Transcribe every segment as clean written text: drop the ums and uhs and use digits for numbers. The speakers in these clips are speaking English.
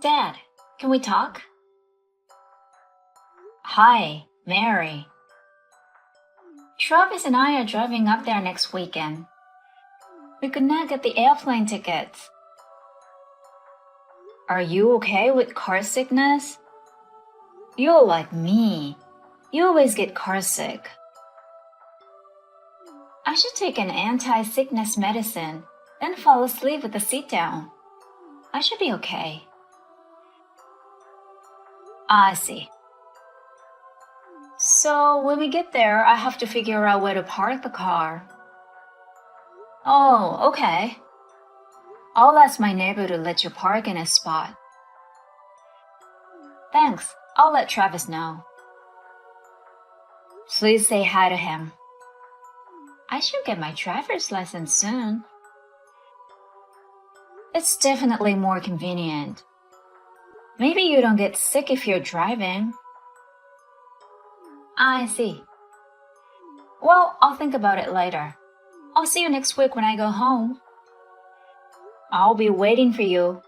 Dad, can we talk? Hi, Mary. Travis and I are driving up there next weekend. We could not get the airplane tickets. Are you okay with car sickness? You're like me. You always get car sick. I should take an anti-sickness medicine, then fall asleep with the seat down. I should be okay. I see. So when we get there, I have to figure out where to park the car. Oh, okay. I'll ask my neighbor to let you park in his spot. Thanks. I'll let Travis know. Please say hi to him. I should get my driver's license soon. It's definitely more convenient. Maybe you don't get sick if you're driving. I see. Well, I'll think about it later. I'll see you next week when I go home. I'll be waiting for you.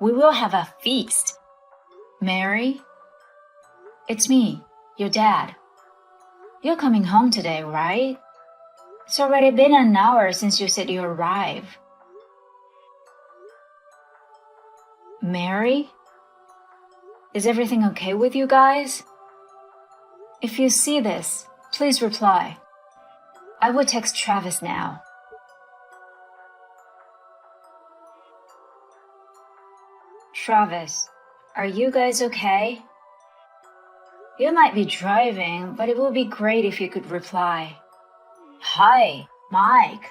We will have a feast. Mary? It's me, your dad. You're coming home today, right? It's already been an hour since you said you arrived. Mary? Is everything okay with you guys? If you see this, please reply. I will text Travis now. Travis, are you guys okay? You might be driving, but it would be great if you could reply. Hi, Mike.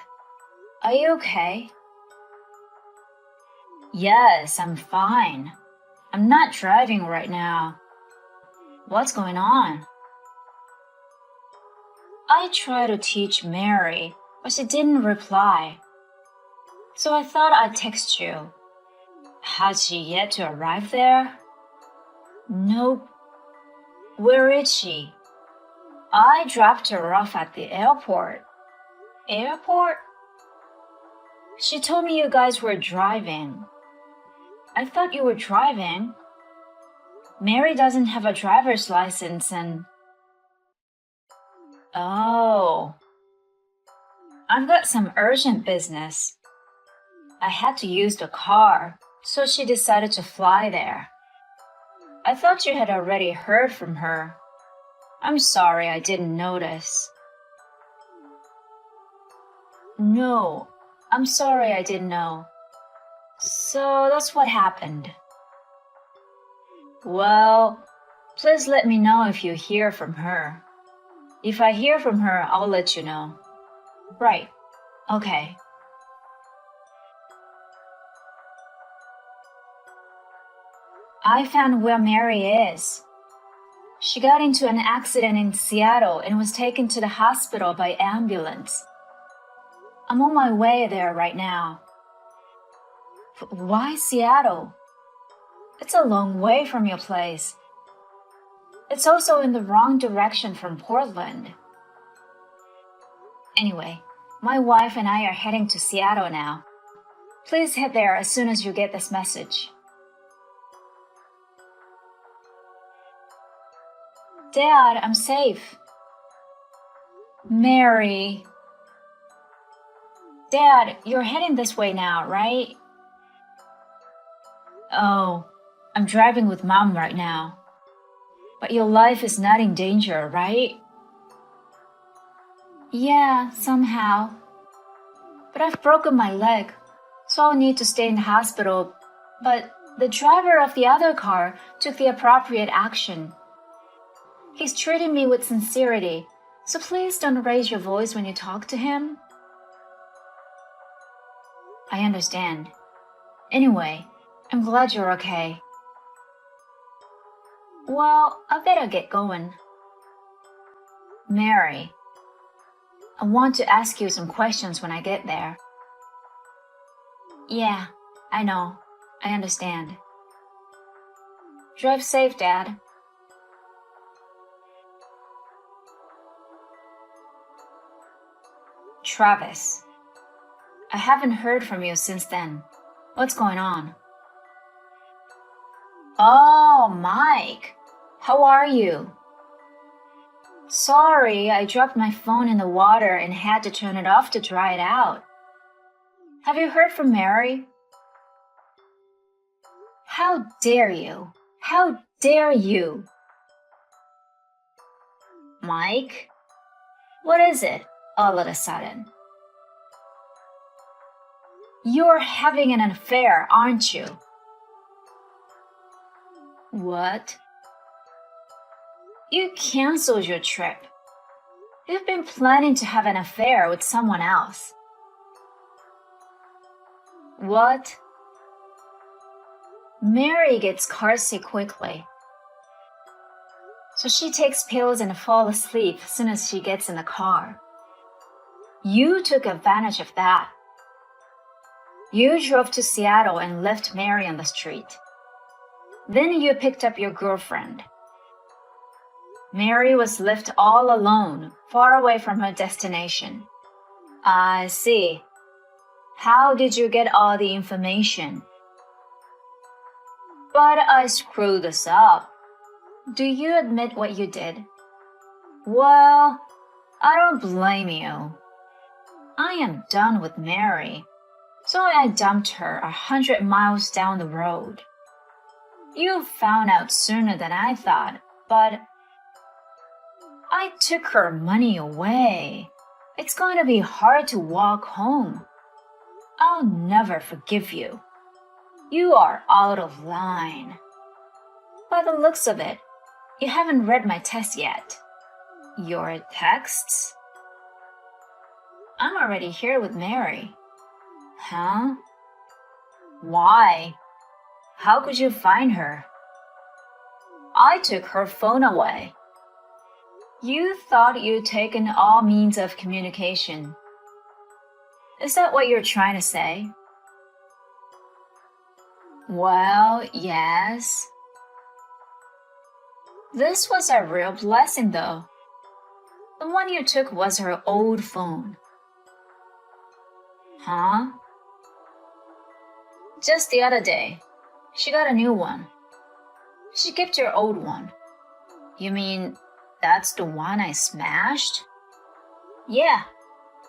Are you okay? Yes, I'm fine. I'm not driving right now. What's going on? I tried to teach Mary, but she didn't reply. So I thought I'd text you. Has she yet to arrive there? Nope. Where is she? I dropped her off at the airport. Airport? She told me you guys were driving. I thought you were driving. Mary doesn't have a driver's license and... Oh. I've got some urgent business. I had to use the car, so she decided to fly there. I thought you had already heard from her. I'm sorry I didn't notice. No, I'm sorry I didn't know. So that's what happened. Well, please let me know if you hear from her. If I hear from her, I'll let you know. Right. Okay. I found where Mary is. She got into an accident in Seattle and was taken to the hospital by ambulance. I'm on my way there right now. Why Seattle? It's a long way from your place. It's also in the wrong direction from Portland. Anyway, my wife and I are heading to Seattle now. Please head there as soon as you get this message. Dad, I'm safe. Mary. Dad, you're heading this way now, right? Oh, I'm driving with Mom right now. But your life is not in danger, right? Yeah, somehow. But I've broken my leg, so I'll need to stay in the hospital. But the driver of the other car took the appropriate action. He's treating me with sincerity, so please don't raise your voice when you talk to him. I understand. Anyway, I'm glad you're okay. Well, I better get going. Mary, I want to ask you some questions when I get there. Yeah, I know. I understand. Drive safe, Dad. Travis, I haven't heard from you since then. What's going on? Oh, Mike. How are you? Sorry, I dropped my phone in the water and had to turn it off to dry it out. Have you heard from Mary? How dare you? How dare you? Mike? What is it, all of a sudden? You're having an affair, aren't you? What? You canceled your trip. You've been planning to have an affair with someone else. What? Mary gets carsick quickly. So she takes pills and falls asleep as soon as she gets in the car. You took advantage of that. You drove to Seattle and left Mary on the street. Then you picked up your girlfriend. Mary was left all alone, far away from her destination. I see. How did you get all the information? But I screwed this up. Do you admit what you did? Well, I don't blame you. I am done with Mary, so I dumped her 100 miles down the road. You found out sooner than I thought, but I took her money away. It's going to be hard to walk home. I'll never forgive you. You are out of line. By the looks of it, you haven't read my text yet. Your texts? I'm already here with Mary. Huh? Why? How could you find her? I took her phone away. You thought you'd taken all means of communication. Is that what you're trying to say? Well, yes. This was a real blessing, though. The one you took was her old phone. Huh? Just the other day, she got a new one. She kept your old one. You mean that's the one I smashed? Yeah,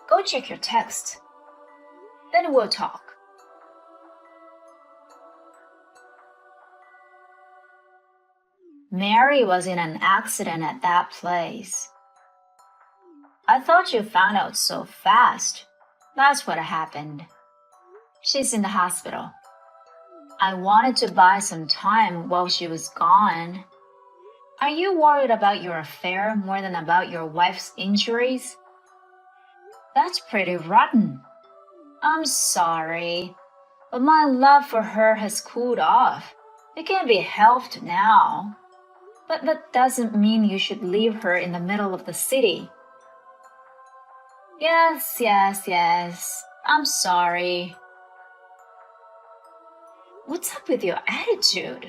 go check your text. Then we'll talk. Mary was in an accident at that place. I thought you found out so fast. That's what happened. She's in the hospital. I wanted to buy some time while she was gone. Are you worried about your affair more than about your wife's injuries? That's pretty rotten. I'm sorry, but my love for her has cooled off. It can be helped now. But that doesn't mean you should leave her in the middle of the city. Yes. I'm sorry. What's up with your attitude?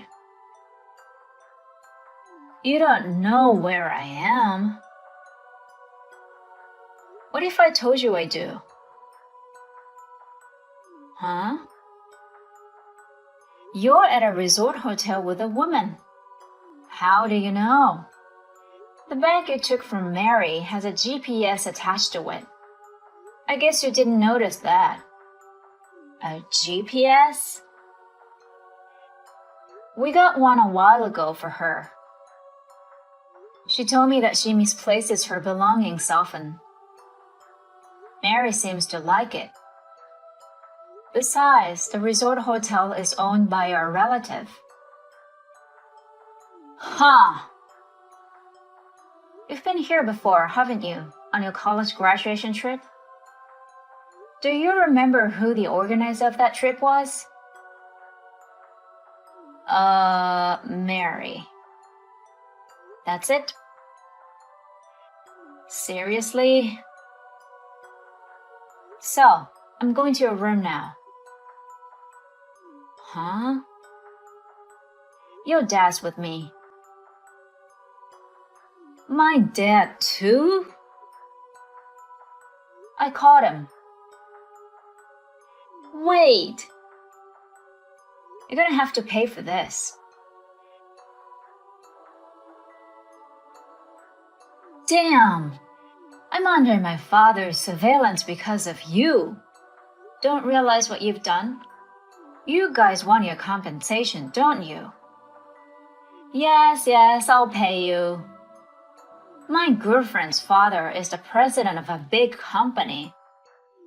You don't know where I am. What if I told you I do? Huh? You're at a resort hotel with a woman. How do you know? The bag you took from Mary has a GPS attached to it. I guess you didn't notice that. A GPS? We got one a while ago for her. She told me that she misplaces her belongings often. Mary seems to like it. Besides, the resort hotel is owned by our relative. Huh. You've been here before, haven't you, on your college graduation trip? Do you remember who the organizer of that trip was? Mary. That's it? Seriously? So, I'm going to your room now. Huh? Your dad's with me. My dad too? I caught him. Wait. You're gonna have to pay for this. Damn! I'm under my father's surveillance because of you. Don't realize what you've done? You guys want your compensation, don't you? Yes, I'll pay you. My girlfriend's father is the president of a big company.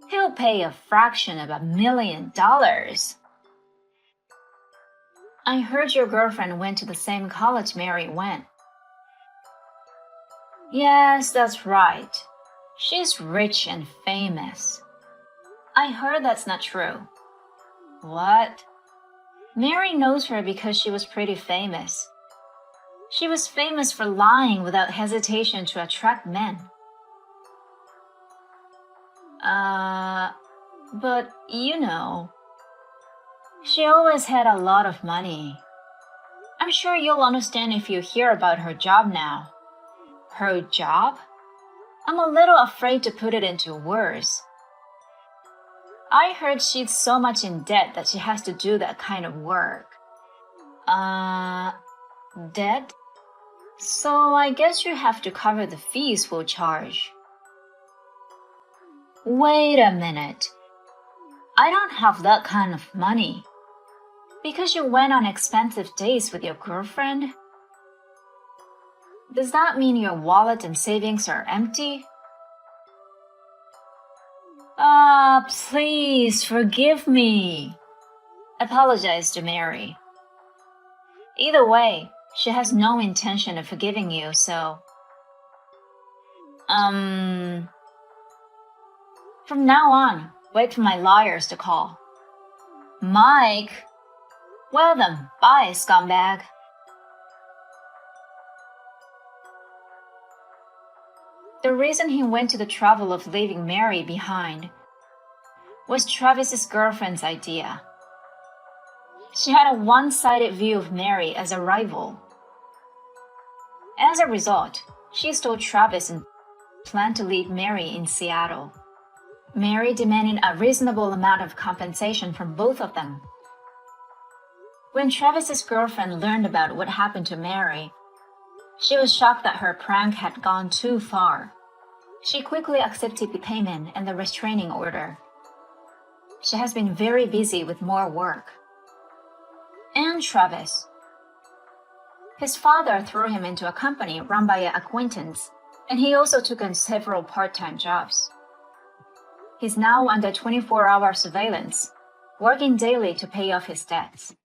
He'll pay a fraction of $1 million. I heard your girlfriend went to the same college Mary went. Yes, that's right. She's rich and famous. I heard that's not true. What? Mary knows her because she was pretty famous. She was famous for lying without hesitation to attract men. But you know, she always had a lot of money. I'm sure you'll understand if you hear about her job now. Her job? I'm a little afraid to put it into words. I heard she's so much in debt that she has to do that kind of work. Debt? So I guess you have to cover the fees we'll charge. Wait a minute. I don't have that kind of money. Because you went on expensive dates with your girlfriend? Does that mean your wallet and savings are empty? Please forgive me. Apologize to Mary. Either way, she has no intention of forgiving you, so… From now on, wait for my lawyers to call. Mike? Well then, bye, scumbag. The reason he went to the trouble of leaving Mary behind was Travis's girlfriend's idea. She had a one-sided view of Mary as a rival. As a result, she stole Travis and planned to leave Mary in Seattle. Mary demanded a reasonable amount of compensation from both of them. When Travis's girlfriend learned about what happened to Mary, she was shocked that her prank had gone too far. She quickly accepted the payment and the restraining order. She has been very busy with more work. And Travis. His father threw him into a company run by an acquaintance, and he also took on several part-time jobs. He's now under 24-hour surveillance, working daily to pay off his debts.